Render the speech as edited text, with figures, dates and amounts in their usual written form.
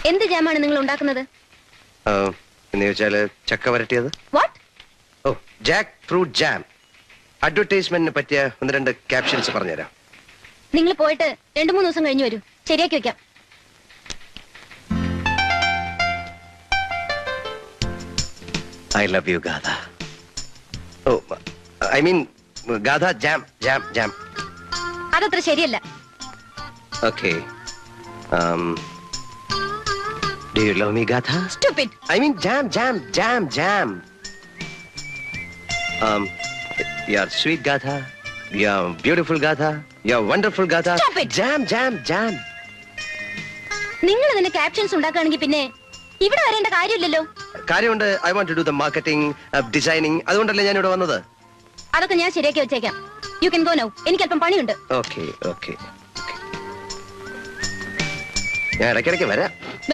എന്ത് ജാമാണ് നിങ്ങൾ ഉണ്ടാക്കുന്നത്? എന്ന് ചോദിച്ചാല് ചക്ക വരട്ടിയത്. What? Oh, jackfruit jam. അഡ്വർടൈസ്മെന്റിന് പറ്റിയ 1-2 ക്യാപ്ഷൻസ് പറഞ്ഞുതരാം. നിങ്ങൾ പോയിട്ട് 2-3 ദിവസം കഴിഞ്ഞ് വരൂ, ശരിയാക്കി വെക്കാം. I love you, Gadha. Oh, I mean, Gadha jam. അതത്ര ശരിയല്ല. Okay. Do you love me, Gadha? Stupid. I mean, jam. You're sweet, Gadha. You're beautiful, Gadha. You're wonderful, Gadha. Stop it. Jam. നിങ്ങൾ ഇതിന്റെ captions ഉണ്ടാക്കുകയാണെങ്കിൽ പിന്നെ ഇവിടെ വരേണ്ട കാര്യമില്ലല്ലോ. കാര്യമുണ്ട്. I want to do the marketing, designing. അതുകൊണ്ടല്ലേ ഞാൻ ഇവിടെ വന്നത്. അതൊക്കെ ഞാൻ ശരിയാക്കി വെച്ചേക്കാം. You can go now. എനിക്ക് അല്പം പണിയുണ്ട്. Okay. ഞാൻ ഇടയ്ക്കിടയ്ക്ക് വരാം.